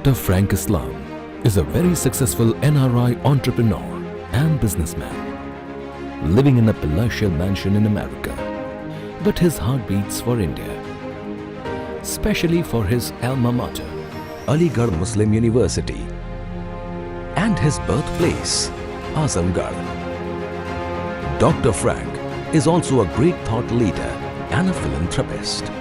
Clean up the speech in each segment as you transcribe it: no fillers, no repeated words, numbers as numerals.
Dr. Frank Islam is a very successful NRI entrepreneur and businessman living in a palatial mansion in America. But his heart beats for India, especially for his alma mater, Aligarh Muslim University, and his birthplace, Azamgarh. Dr. Frank is also a great thought leader and a philanthropist.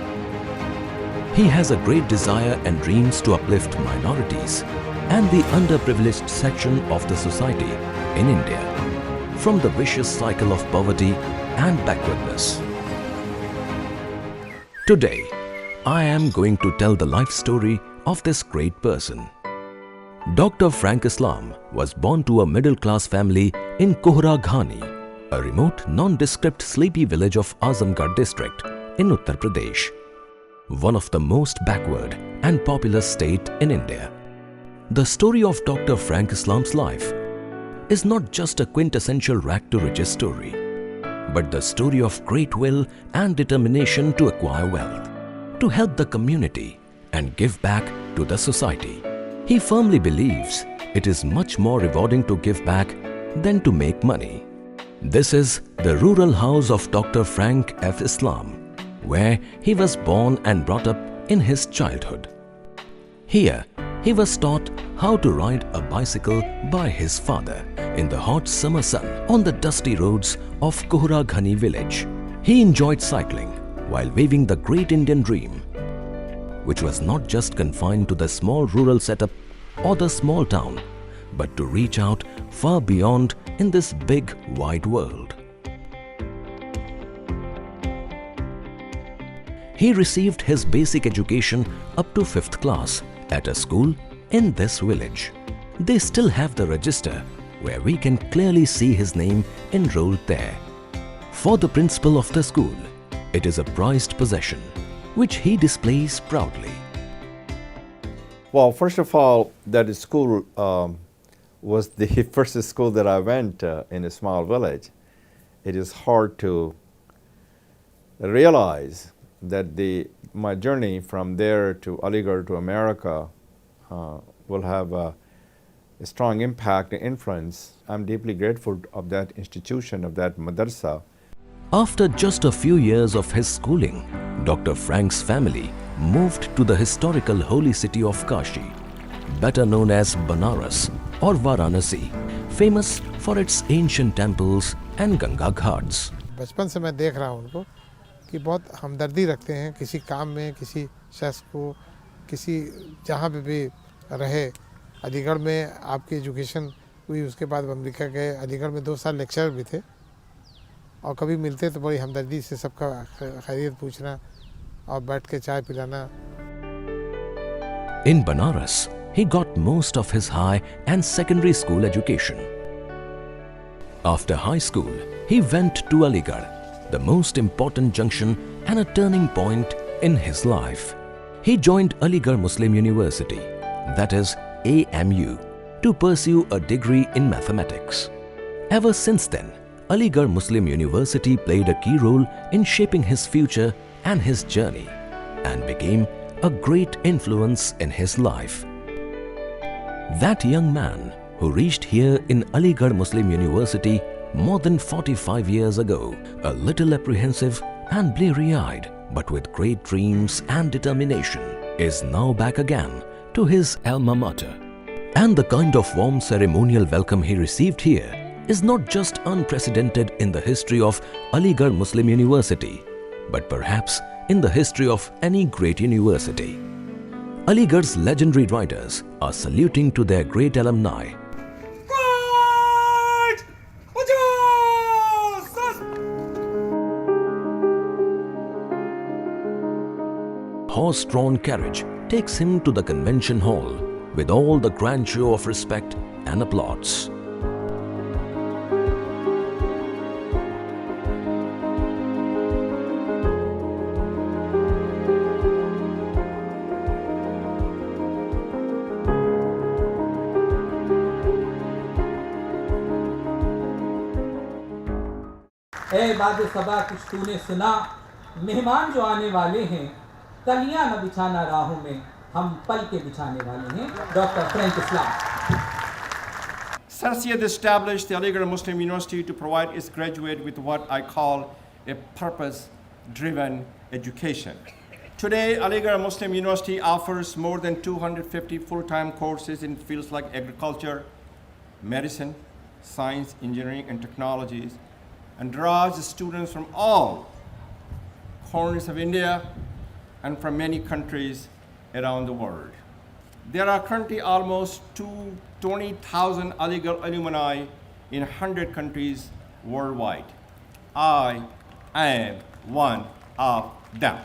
He has a great desire and dreams to uplift minorities and the underprivileged section of the society in India from the vicious cycle of poverty and backwardness. Today, I am going to tell the life story of this great person. Dr. Frank Islam was born to a middle-class family in Kohra Ghani, a remote, nondescript, sleepy village of Azamgarh district in Uttar Pradesh, one of the most backward and populous state in India. The story of Dr. Frank Islam's life is not just a quintessential rag-to-riches story, but the story of great will and determination to acquire wealth, to help the community and give back to the society. He firmly believes it is much more rewarding to give back than to make money. This is the rural house of Dr. Frank F. Islam, where he was born and brought up in his childhood. Here, he was taught how to ride a bicycle by his father in the hot summer sun on the dusty roads of Kohra Ghani village. He enjoyed cycling while waving the great Indian dream, which was not just confined to the small rural setup or the small town, but to reach out far beyond in this big, wide world. He received his basic education up to 5th class at a school in this village. They still have the register where we can clearly see his name enrolled there. For the principal of the school, it is a prized possession, which he displays proudly. Well, first of all, that school was the first school that I went in a small village. It is hard to realize that my journey from there to Aligarh to America will have a strong impact and influence. I'm deeply grateful of that institution, of that madrasa. After just a few years of his schooling, Dr. Frank's family moved to the historical holy city of Kashi, better known as Banaras or Varanasi, famous for its ancient temples and Ganga Ghats. बचपन से मैं देख रहा हूँ उनको कि बहुत हमदर्दी रखते हैं किसी काम में, किसी शख्स को, किसी जहाँ पे भी रहे। अलीगढ़ में आपकी एजुकेशन हुई, उसके बाद अमेरिका गए। अलीगढ़ में 2 साल लेक्चरर भी थे और कभी मिलते तो बड़ी हमदर्दी से सबका खैरियत पूछना और बैठ के चाय पिलाना। In Banaras, he got most of his high and secondary school education. After high school, he went to Aligarh, the most important junction and a turning point in his life. He joined Aligarh Muslim University, that is AMU, to pursue a degree in mathematics. Ever since then, Aligarh Muslim University played a key role in shaping his future and his journey, and became a great influence in his life. That young man who reached here in Aligarh Muslim University more than 45 years ago, a little apprehensive and bleary-eyed, but with great dreams and determination, is now back again to his alma mater. And the kind of warm ceremonial welcome he received here is not just unprecedented in the history of Aligarh Muslim University, but perhaps in the history of any great university. Aligarh's legendary writers are saluting to their great alumni. Horse-drawn carriage takes him to the convention hall with all the grand show of respect and applause. ए बाद सबा कुछ तूने सुना, मेहमान जो आने वाले हैं, कलियां न बिछाना राहों में, हम पल के बिछाने वाले हैं doctor Frank Islam. Sarsiad established the Aligarh Muslim University to provide its graduates with what I call a purpose-driven education. Today, Aligarh Muslim University offers more than 250 full-time courses in fields like agriculture, medicine, science, engineering, and technologies, and draws students from all corners of India and from many countries around the world. There are currently almost 20,000 Aligarh alumni in 100 countries worldwide. I am one of them.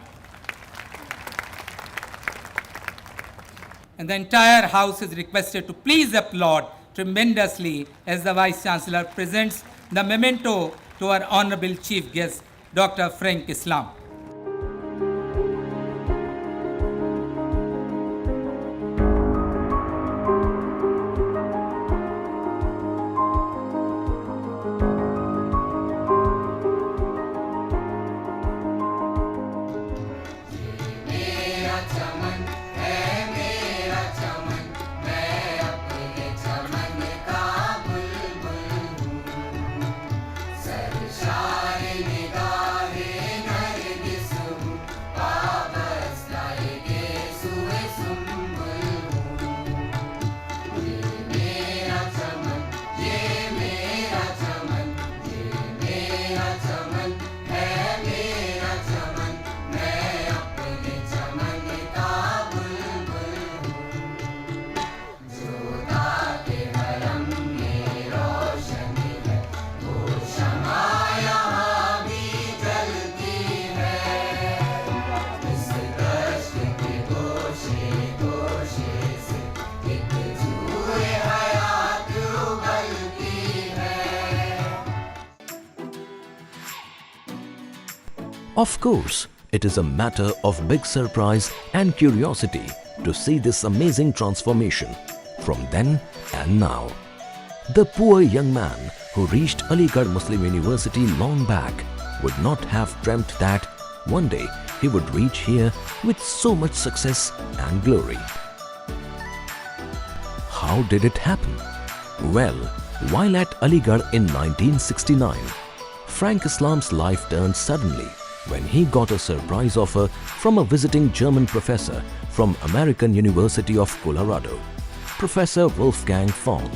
And the entire House is requested to please applaud tremendously as the Vice Chancellor presents the memento to our Honorable Chief Guest, Dr. Frank Islam. Of course, it is a matter of big surprise and curiosity to see this amazing transformation from then and now. The poor young man who reached Aligarh Muslim University long back would not have dreamt that one day he would reach here with so much success and glory. How did it happen? Well, while at Aligarh in 1969, Frank Islam's life turned suddenly when he got a surprise offer from a visiting German professor from American University of Colorado, Professor Wolfgang Fong.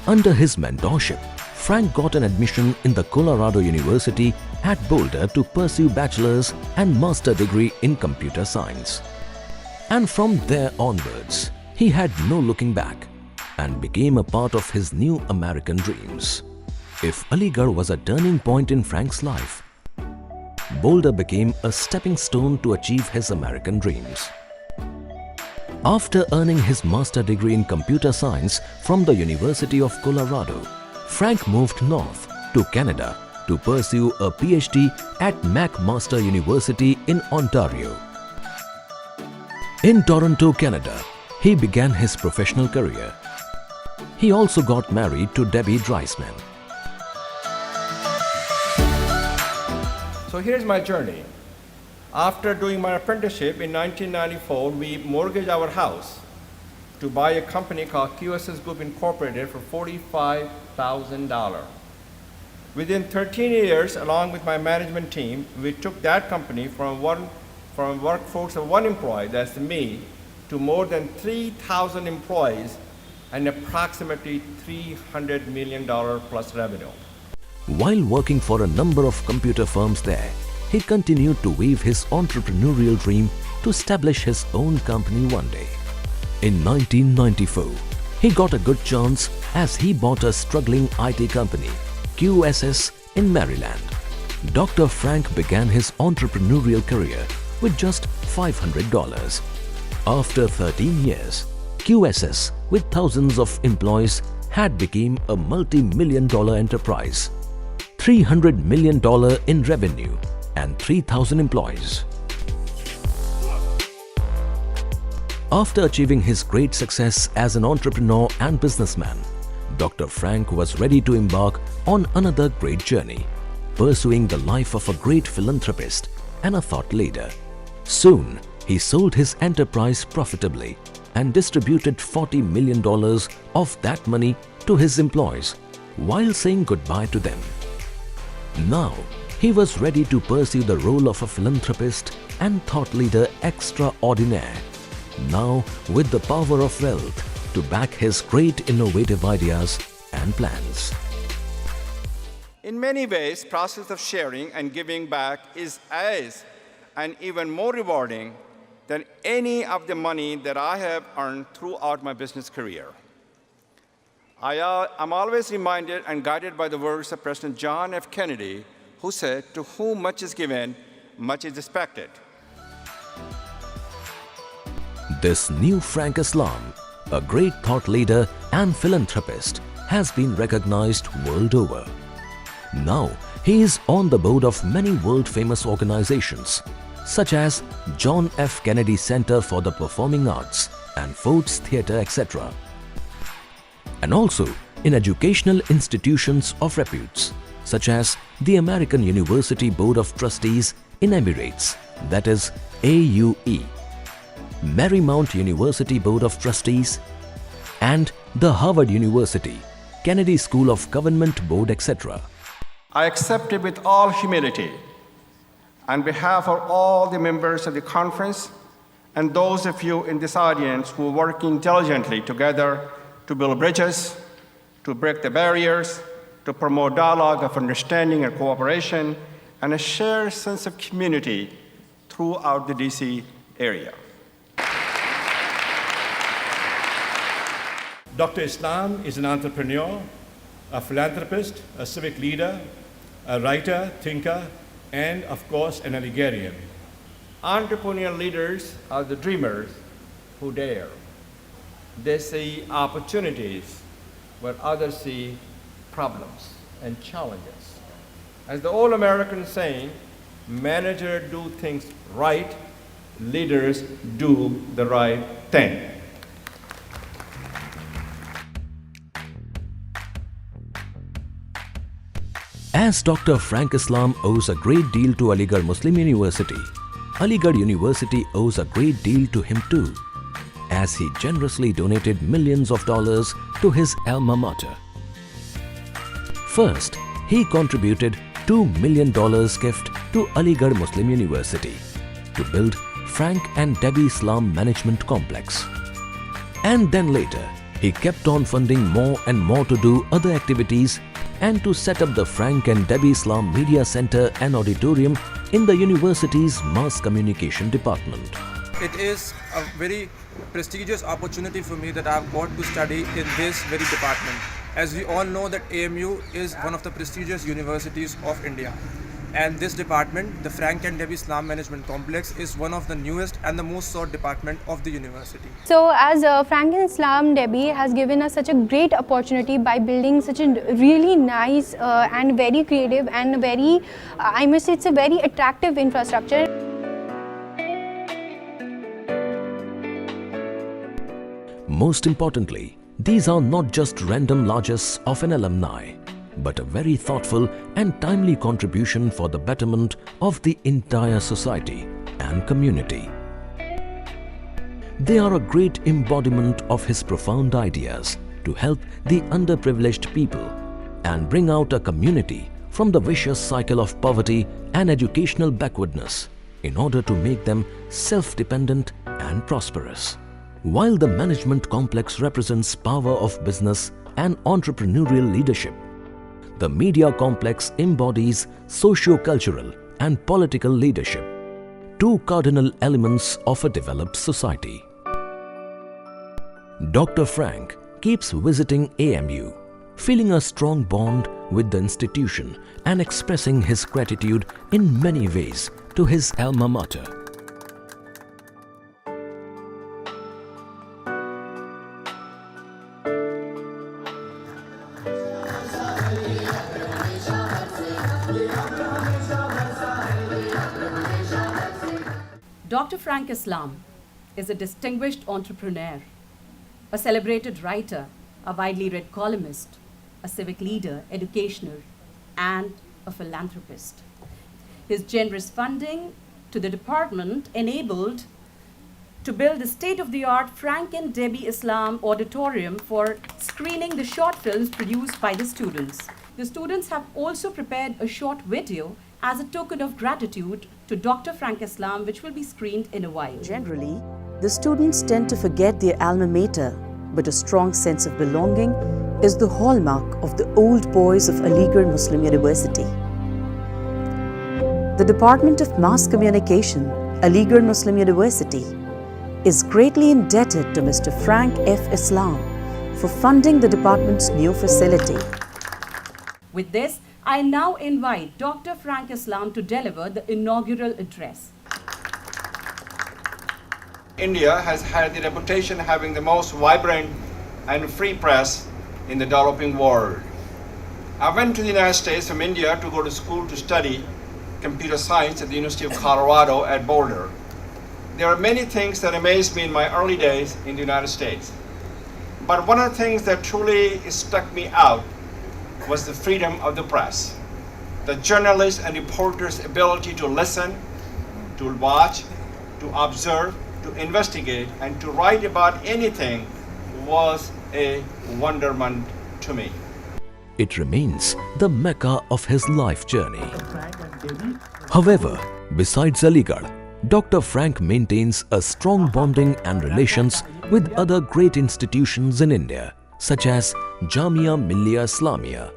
Under his mentorship, Frank got an admission in the Colorado University at Boulder to pursue bachelor's and master degree in computer science. And from there onwards, he had no looking back and became a part of his new American dreams. If Aligarh was a turning point in Frank's life, Boulder became a stepping stone to achieve his American dreams. After earning his master degree in computer science from the University of Colorado, Frank moved north to Canada to pursue a PhD at McMaster University in Ontario. In Toronto, Canada, he began his professional career. He also got married to Debbie Dreisman. So here's my journey. After doing my apprenticeship in 1994, we mortgaged our house to buy a company called QSS Group Incorporated for $45,000. Within 13 years, along with my management team, we took that company from a workforce of one employee, that's me, to more than 3,000 employees and approximately $300 million plus revenue. While working for a number of computer firms there, he continued to weave his entrepreneurial dream to establish his own company one day. In 1994, he got a good chance as he bought a struggling IT company, QSS, in Maryland. Dr. Frank began his entrepreneurial career with just $500. After 13 years, QSS, with thousands of employees, had become a multi-million-dollar enterprise. $300 million in revenue and 3,000 employees. After achieving his great success as an entrepreneur and businessman, Dr. Frank was ready to embark on another great journey, pursuing the life of a great philanthropist and a thought leader. Soon, he sold his enterprise profitably and distributed $40 million of that money to his employees while saying goodbye to them. Now, he was ready to pursue the role of a philanthropist and thought leader extraordinaire, now with the power of wealth to back his great innovative ideas and plans. In many ways, process of sharing and giving back is as and even more rewarding than any of the money that I have earned throughout my business career. I'm always reminded and guided by the words of President John F. Kennedy, who said, "To whom much is given, much is expected." This new Frank Islam, a great thought leader and philanthropist, has been recognized world over. Now, he is on the board of many world-famous organizations, such as John F. Kennedy Center for the Performing Arts and Ford's Theatre, etc. And also in educational institutions of reputes, such as the American University Board of Trustees in Emirates, that is AUE, Marymount University Board of Trustees, and the Harvard University, Kennedy School of Government Board, etc. I accept it with all humility on behalf of all the members of the conference and those of you in this audience who are working diligently together to build bridges, to break the barriers, to promote dialogue of understanding and cooperation, and a shared sense of community throughout the DC area. Dr. Islam is an entrepreneur, a philanthropist, a civic leader, a writer, thinker, and of course, an Algerian. Entrepreneurial leaders are the dreamers who dare. They see opportunities where others see problems and challenges. As the old American saying, managers do things right, leaders do the right thing. As Dr. Frank Islam owes a great deal to Aligarh Muslim University, Aligarh University owes a great deal to him too, as he generously donated millions of dollars to his alma mater. First, he contributed $2 million gift to Aligarh Muslim University to build Frank and Debbie Islam Management Complex. And then later, he kept on funding more and more to do other activities and to set up the Frank and Debbie Islam Media Center and Auditorium in the university's Mass Communication Department. It is a very prestigious opportunity for me that I've got to study in this very department. As we all know that AMU is one of the prestigious universities of India. And this department, the Frank and Debbie Islam Management Complex, is one of the newest and the most sought department of the university. So as Frank and Islam Debbie has given us such a great opportunity by building such a really nice and very creative and very, I must say, it's a very attractive infrastructure. Most importantly, these are not just random largesse of an alumni, but a very thoughtful and timely contribution for the betterment of the entire society and community. They are a great embodiment of his profound ideas to help the underprivileged people and bring out a community from the vicious cycle of poverty and educational backwardness in order to make them self-dependent and prosperous. While the management complex represents power of business and entrepreneurial leadership, the media complex embodies socio-cultural and political leadership, two cardinal elements of a developed society. Dr. Frank keeps visiting AMU, feeling a strong bond with the institution and expressing his gratitude in many ways to his alma mater. Dr. Frank Islam is a distinguished entrepreneur, a celebrated writer, a widely read columnist, a civic leader, educator, and a philanthropist. His generous funding to the department enabled to build the state-of-the-art Frank and Debbie Islam auditorium for screening the short films produced by the students. The students have also prepared a short video as a token of gratitude to Dr. Frank Islam, which will be screened in a while. Generally, the students tend to forget their alma mater, but a strong sense of belonging is the hallmark of the old boys of Aligarh Muslim University. The Department of Mass Communication, Aligarh Muslim University, is greatly indebted to Mr. Frank F. Islam for funding the department's new facility. With this, I now invite Dr. Frank Islam to deliver the inaugural address. India has had the reputation of having the most vibrant and free press in the developing world. I went to the United States from India to go to school to study computer science at the University of Colorado at Boulder. There are many things that amazed me in my early days in the United States. But one of the things that truly struck me out was the freedom of the press. The journalists and reporters' ability to listen, to watch, to observe, to investigate, and to write about anything was a wonderment to me. It remains the mecca of his life journey. However, besides Aligarh, Dr. Frank maintains a strong bonding and relations with other great institutions in India, such as Jamia Millia Islamia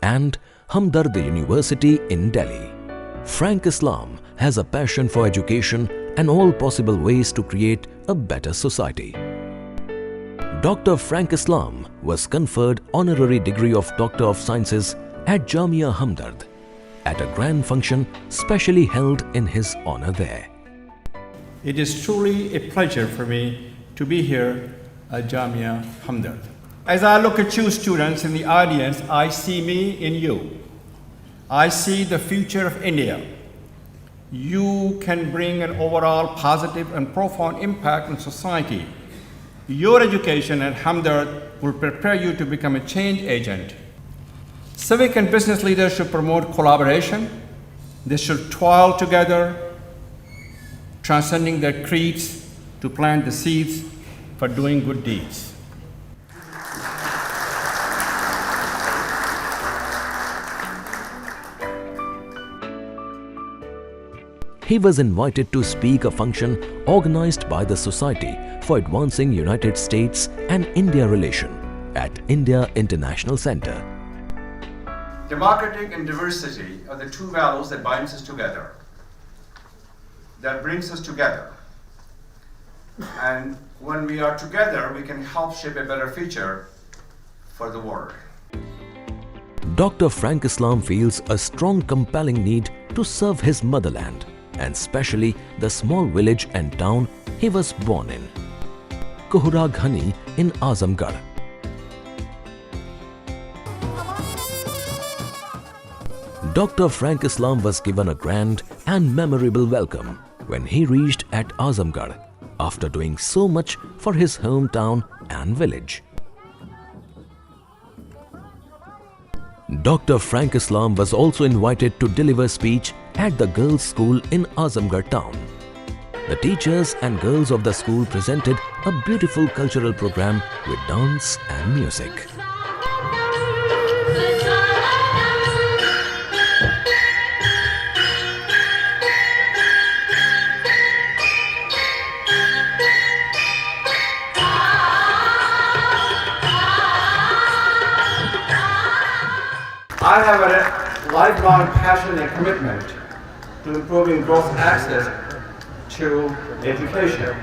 and Hamdard University in Delhi. Frank Islam has a passion for education and all possible ways to create a better society. Dr. Frank Islam was conferred honorary degree of Doctor of Sciences at Jamia Hamdard at a grand function specially held in his honor there. It is truly a pleasure for me to be here at Jamia Hamdard. As I look at you students in the audience, I see me in you. I see the future of India. You can bring an overall positive and profound impact on society. Your education at Hamdard will prepare you to become a change agent. Civic and business leaders should promote collaboration. They should toil together, transcending their creeds to plant the seeds for doing good deeds. He was invited to speak a function organized by the Society for Advancing United States and India Relation at India International Center. Democratic and diversity are the two values that binds us together, that brings us together. And when we are together, we can help shape a better future for the world. Dr. Frank Islam feels a strong compelling need to serve his motherland, and especially the small village and town he was born in, Kohra Ghani in Azamgarh. Dr. Frank Islam was given a grand and memorable welcome when he reached at Azamgarh after doing so much for his hometown and village. Dr. Frank Islam was also invited to deliver speech at the girls' school in Azamgarh town. The teachers and girls of the school presented a beautiful cultural program with dance and music. I have a lifelong passion and commitment to improving growth access to education.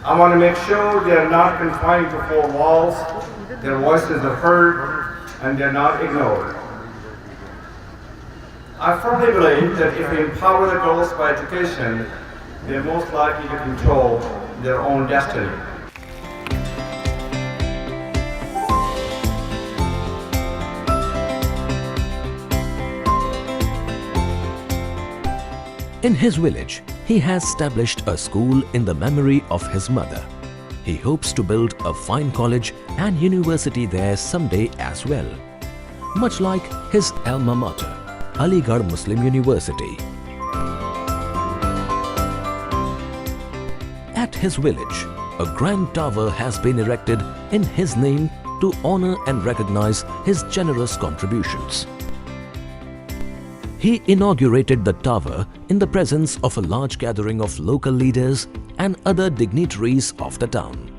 I want to make sure they are not confined to four walls, their voices are heard, and they are not ignored. I firmly believe that if we empower the girls by education, they are most likely to control their own destiny. In his village, he has established a school in the memory of his mother. He hopes to build a fine college and university there someday as well, much like his alma mater, Aligarh Muslim University. At his village, a grand tower has been erected in his name to honor and recognize his generous contributions. He inaugurated the tower in the presence of a large gathering of local leaders and other dignitaries of the town.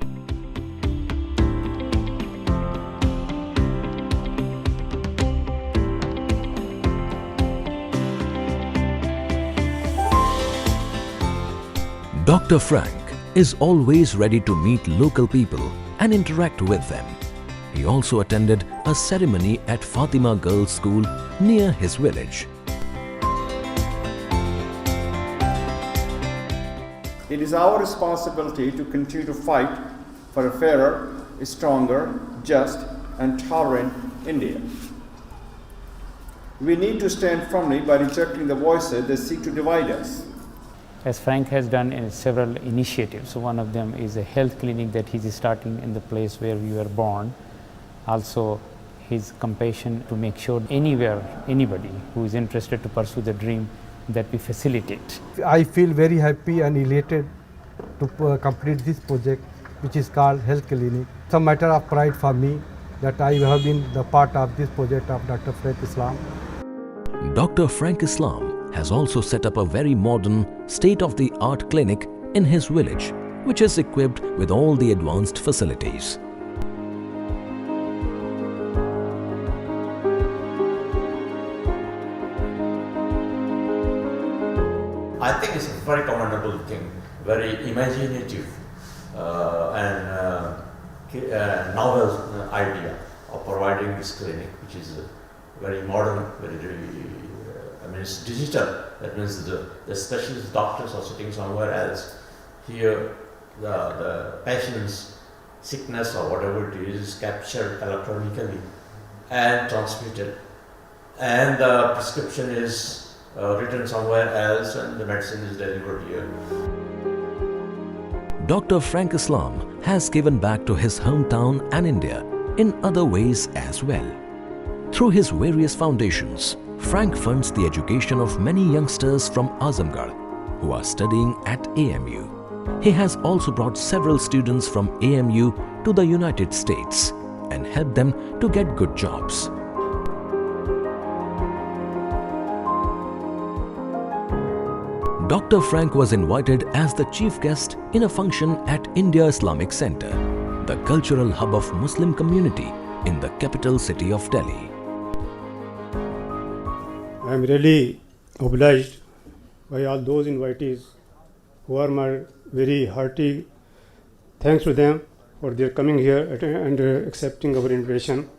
Dr. Frank is always ready to meet local people and interact with them. He also attended a ceremony at Fatima Girls' School near his village. It is our responsibility to continue to fight for a fairer, stronger, just, and tolerant India. We need to stand firmly by rejecting the voices that seek to divide us. As Frank has done in several initiatives, one of them is a health clinic that he is starting in the place where we were born. Also, his compassion to make sure anybody who is interested to pursue the dream, that we facilitate. I feel very happy and elated to complete this project, which is called Health Clinic. It's a matter of pride for me that I have been the part of this project of Dr. Frank Islam. Dr. Frank Islam has also set up a very modern, state-of-the-art clinic in his village, which is equipped with all the advanced facilities. I think it's a very commendable thing, very imaginative and novel idea of providing this clinic, which is very modern, it's digital. That means the specialist doctors are sitting somewhere else. Here, the patient's sickness or whatever it is captured electronically and transmitted, and the prescription is written somewhere else and the medicine is delivered here. Dr. Frank Islam has given back to his hometown and India in other ways as well. Through his various foundations, Frank funds the education of many youngsters from Azamgarh who are studying at AMU. He has also brought several students from AMU to the United States and helped them to get good jobs. Dr. Frank was invited as the chief guest in a function at India Islamic Center, the cultural hub of Muslim community in the capital city of Delhi. I am really obliged by all those invitees who are my very hearty thanks to them for their coming here and accepting our invitation,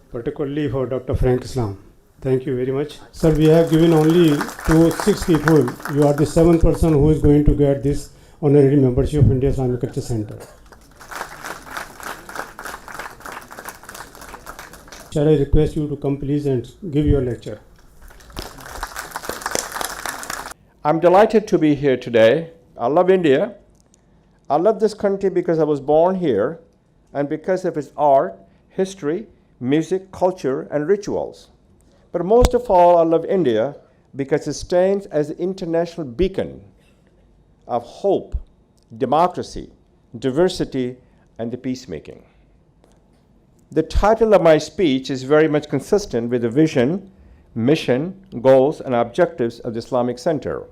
particularly for Dr. Frank Islam. Thank you very much. Sir, we have given only to 6 people. You are the 7th person who is going to get this honorary membership of India Islamic Culture Center. Shall I request you to come please and give your lecture? I'm delighted to be here today. I love India. I love this country because I was born here and because of its art, history, music, culture, and rituals. But most of all, I love India because it stands as an international beacon of hope, democracy, diversity, and the peacemaking. The title of my speech is very much consistent with the vision, mission, goals, and objectives of the Islamic Center.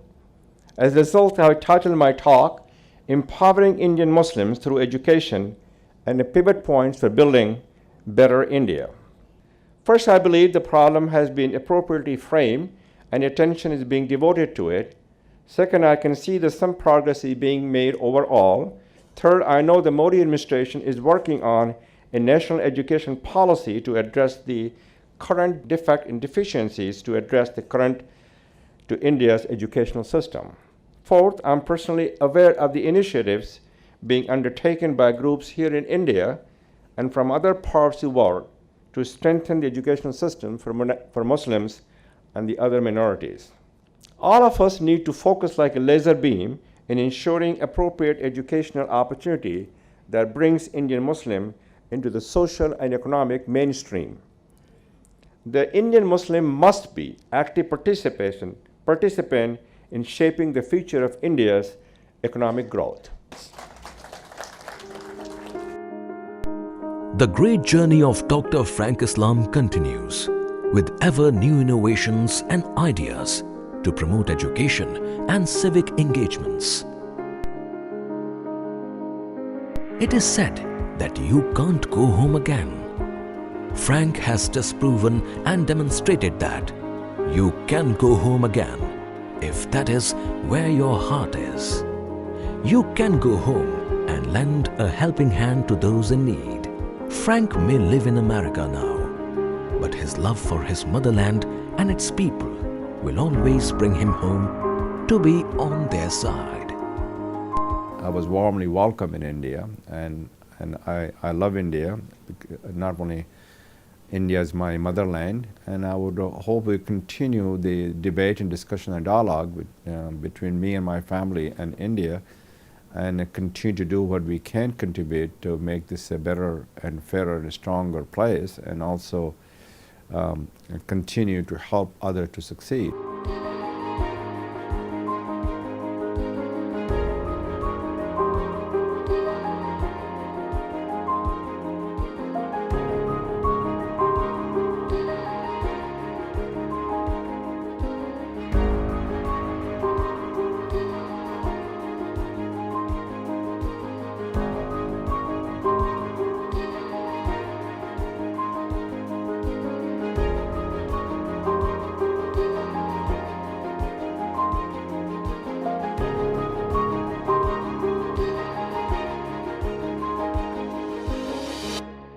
As a result, I titled my talk, Empowering Indian Muslims Through Education and the Pivot Points for Building Better India. First, I believe the problem has been appropriately framed and attention is being devoted to it. Second, I can see that some progress is being made overall. Third, I know the Modi administration is working on a national education policy to address the current defect and deficiencies to address the current to India's educational system. Fourth, I'm personally aware of the initiatives being undertaken by groups here in India and from other parts of the world to strengthen the educational system for Muslims and the other minorities. All of us need to focus like a laser beam in ensuring appropriate educational opportunity that brings Indian Muslim into the social and economic mainstream. The Indian Muslim must be active participant in shaping the future of India's economic growth. The great journey of Dr. Frank Islam continues with ever new innovations and ideas to promote education and civic engagements. It is said that you can't go home again. Frank has disproven and demonstrated that you can go home again if that is where your heart is. You can go home and lend a helping hand to those in need. Frank may live in America now, but his love for his motherland and its people will always bring him home to be on their side. I was warmly welcomed in India, and I love India. Not only India is my motherland, and I would hope we continue the debate and discussion and dialogue between me and my family and India, and continue to do what we can contribute to make this a better and fairer and stronger place, and also continue to help others to succeed.